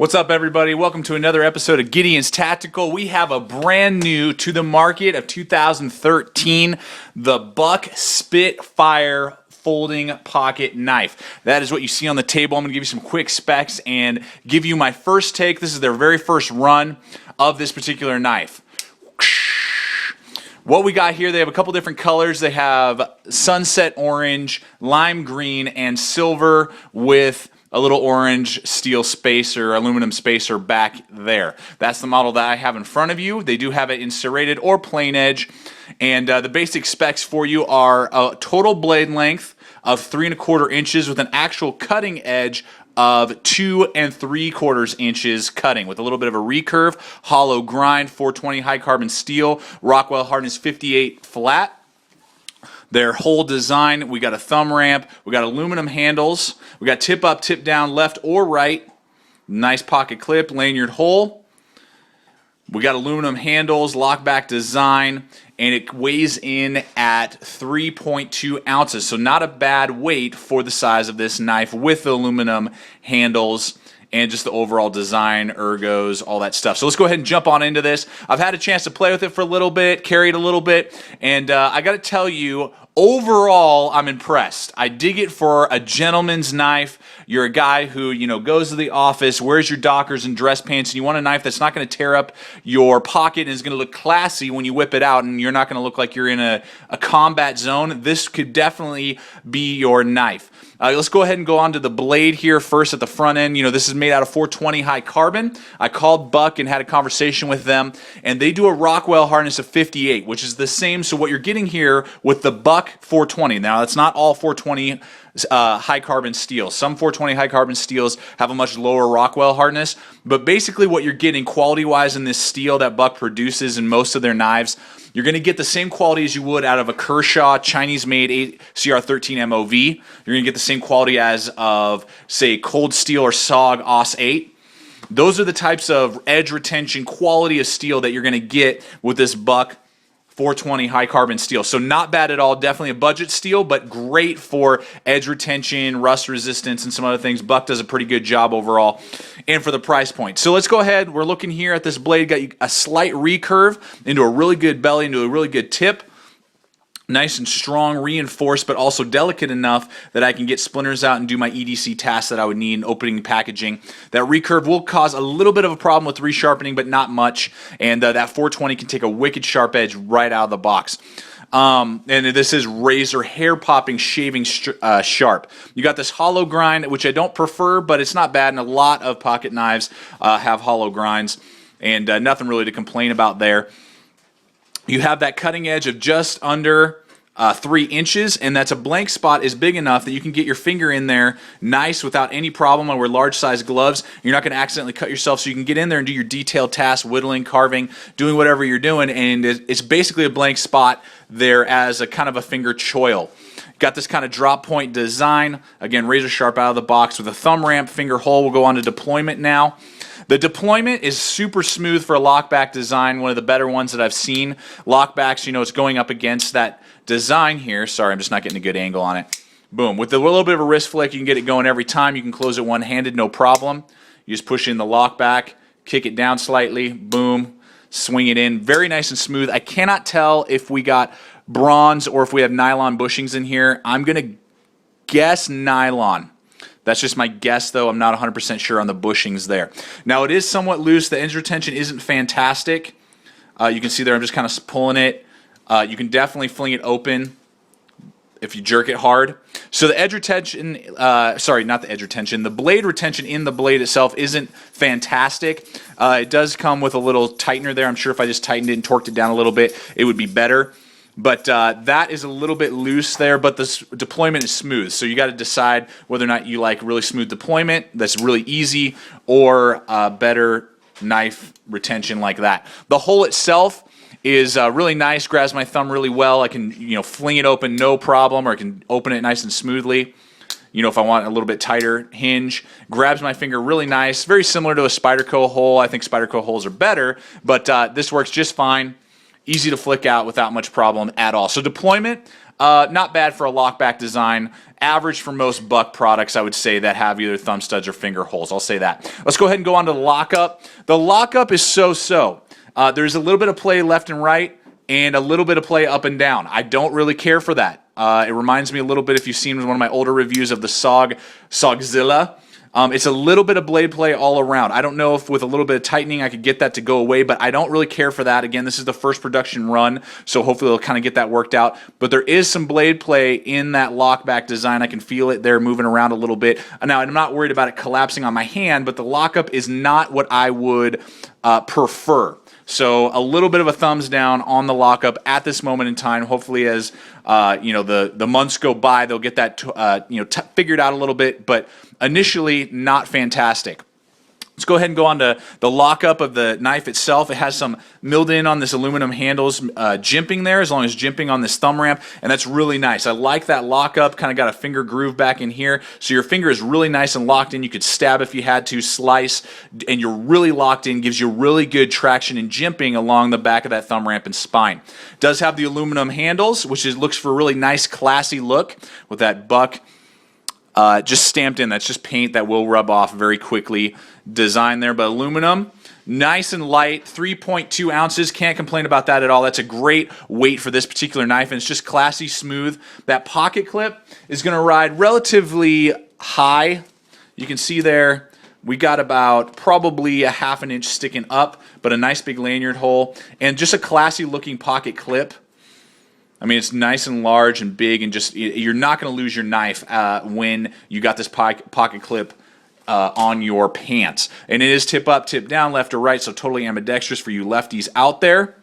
What's up, everybody? Welcome to another episode of Gideon's Tactical. We have a brand new to the market of 2013, the Buck Spitfire folding pocket knife. That is what you see on the table. I'm going to give you some quick specs and give you my first take. This is their very first run of this particular knife. What we got here, they have a couple different colors. They have sunset orange, lime green, and silver with a little orange steel spacer, aluminum spacer back there. That's the model that I have in front of you. They do have it in serrated or plain edge. And the basic specs for you are a total blade length of 3 1/4 inches with an actual cutting edge of 2 3/4 inches cutting with a little bit of a recurve, hollow grind, 420 high carbon steel, Rockwell hardness 58 flat. Their whole design, we got a thumb ramp, we got aluminum handles, we got tip up, tip down, left or right, nice pocket clip, lanyard hole. We got aluminum handles, lockback design, and it weighs in at 3.2 ounces, so not a bad weight for the size of this knife with the aluminum handles and just the overall design, ergos, all that stuff. So let's go ahead and jump on into this. I've had a chance to play with it for a little bit, carry it a little bit, and I got to tell you, overall, I'm impressed. I dig it for a gentleman's knife. You're a guy who, goes to the office, wears your Dockers and dress pants, and you want a knife that's not going to tear up your pocket and is going to look classy when you whip it out, and you're not going to look like you're in a combat zone. This could definitely be your knife. Let's go ahead and go on to the blade here first at the front end. This is made out of 420 high carbon. I called Buck and had a conversation with them, and they do a Rockwell hardness of 58, which is the same. So what you're getting here with the Buck 420, now that's not all 420 high carbon steel. Some 420 high carbon steels have a much lower Rockwell hardness, but basically what you're getting quality-wise in this steel that Buck produces in most of their knives, you're going to get the same quality as you would out of a Kershaw Chinese-made CR13 MOV. You're going to get the same quality as of, say, Cold Steel or SOG AUS 8. Those are the types of edge retention quality of steel that you're going to get with this Buck 420 high carbon steel. So not bad at all. Definitely a budget steel, but great for edge retention, rust resistance, and some other things. Buck does a pretty good job overall, and for the price point. So let's go ahead. We're looking here at this blade. Got a slight recurve into a really good belly, into a really good tip. Nice and strong, reinforced, but also delicate enough that I can get splinters out and do my EDC tasks that I would need in opening and packaging. That recurve will cause a little bit of a problem with resharpening, but not much. And that 420 can take a wicked sharp edge right out of the box. And this is razor hair popping shaving sharp. You got this hollow grind, which I don't prefer, but it's not bad. And a lot of pocket knives have hollow grinds, and nothing really to complain about there. You have that cutting edge of just under 3 inches, and that's a blank spot is big enough that you can get your finger in there nice without any problem. I wear large size gloves. You're not going to accidentally cut yourself, so you can get in there and do your detailed tasks, whittling, carving, doing whatever you're doing, and it's basically a blank spot there as a kind of a finger choil. Got this kind of drop point design. Again, razor sharp out of the box with a thumb ramp, finger hole. We'll go on to deployment now. The deployment is super smooth for a lockback design, one of the better ones that I've seen. Lockbacks, it's going up against that design here. Sorry, I'm just not getting a good angle on it. Boom. With a little bit of a wrist flick, you can get it going every time. You can close it one-handed, no problem. You just push in the lockback, kick it down slightly, boom, swing it in. Very nice and smooth. I cannot tell if we got bronze or if we have nylon bushings in here. I'm going to guess nylon. That's just my guess, though. I'm not 100% sure on the bushings there. Now, it is somewhat loose. The edge retention isn't fantastic. You can see there I'm just kind of pulling it. You can definitely fling it open if you jerk it hard. So the edge retention, sorry, not the edge retention, the blade retention in the blade itself isn't fantastic. It does come with a little tightener there. I'm sure if I just tightened it and torqued it down a little bit, it would be better. But that is a little bit loose there, but the deployment is smooth. So you got to decide whether or not you like really smooth deployment that's really easy, or better knife retention like that. The hole itself is really nice, grabs my thumb really well. I can fling it open no problem, or I can open it nice and smoothly. If I want a little bit tighter hinge, grabs my finger really nice. Very similar to a Spyderco hole. I think Spyderco holes are better, but this works just fine. Easy to flick out without much problem at all. So deployment, Not bad for a lockback design. Average for most buck products, I would say, that have either thumb studs or finger holes. I'll say that. Let's go ahead and go on to the lockup. The lockup is so-so. There's a little bit of play left and right and a little bit of play up and down. I don't really care for that. It reminds me a little bit, if you've seen one of my older reviews of the Sogzilla. It's a little bit of blade play all around. I don't know if with a little bit of tightening I could get that to go away, but I don't really care for that. Again, this is the first production run, so hopefully they'll kind of get that worked out. But there is some blade play in that lockback design. I can feel it there moving around a little bit. Now, I'm not worried about it collapsing on my hand, but the lockup is not what I would prefer. So a little bit of a thumbs down on the lockup at this moment in time. Hopefully, as the months go by, they'll get that figured out a little bit. But initially, not fantastic. Let's go ahead and go on to the lockup of the knife itself. It has some milled in on this aluminum handles jimping there, as long as jimping on this thumb ramp, and that's really nice. I like that lockup, kind of got a finger groove back in here, so your finger is really nice and locked in. You could stab if you had to, slice, and you're really locked in, gives you really good traction and jimping along the back of that thumb ramp and spine. It does have the aluminum handles, which looks for a really nice, classy look with that buck just stamped in. That's just paint that will rub off very quickly. Design there, but aluminum, nice and light, 3.2 ounces. Can't complain about that at all. That's a great weight for this particular knife, and it's just classy, smooth. That pocket clip is going to ride relatively high. You can see there we got about probably a ½ an inch sticking up, but a nice big lanyard hole, and just a classy looking pocket clip. I mean, it's nice and large and big, and just you're not going to lose your knife when you got this pocket clip on your pants. And it is tip up, tip down, left or right, so totally ambidextrous for you lefties out there.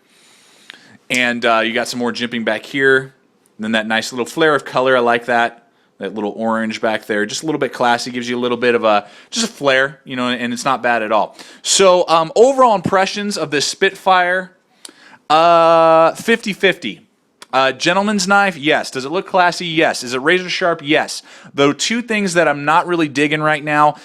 And you got some more jimping back here. And then that nice little flare of color, I like that. That little orange back there, just a little bit classy, gives you a little bit of just a flare, and it's not bad at all. So overall impressions of this Spitfire, 50-50. Gentleman's knife, yes. Does it look classy? Yes. Is it razor sharp? Yes. Though two things that I'm not really digging right now,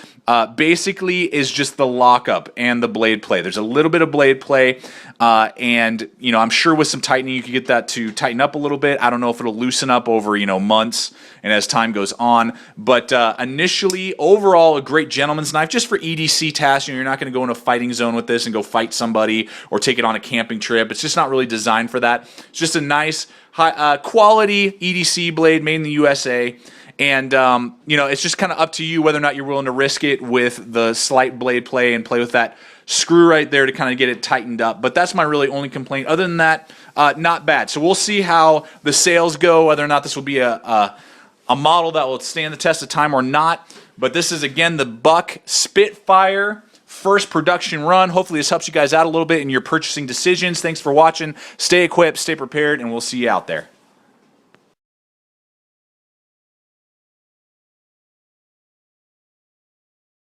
basically is just the lockup and the blade play. There's a little bit of blade play, and I'm sure with some tightening you can get that to tighten up a little bit. I don't know if it'll loosen up over months and as time goes on. But initially, overall, a great gentleman's knife just for EDC tasks. You're not going to go in a fighting zone with this and go fight somebody or take it on a camping trip. It's just not really designed for that. It's just a nice, high quality EDC blade made in the USA. And, it's just kind of up to you whether or not you're willing to risk it with the slight blade play and play with that screw right there to kind of get it tightened up. But that's my really only complaint. Other than that, not bad. So we'll see how the sales go, whether or not this will be a model that will stand the test of time or not. But this is, again, the Buck Spitfire first production run. Hopefully this helps you guys out a little bit in your purchasing decisions. Thanks for watching. Stay equipped, stay prepared, and we'll see you out there.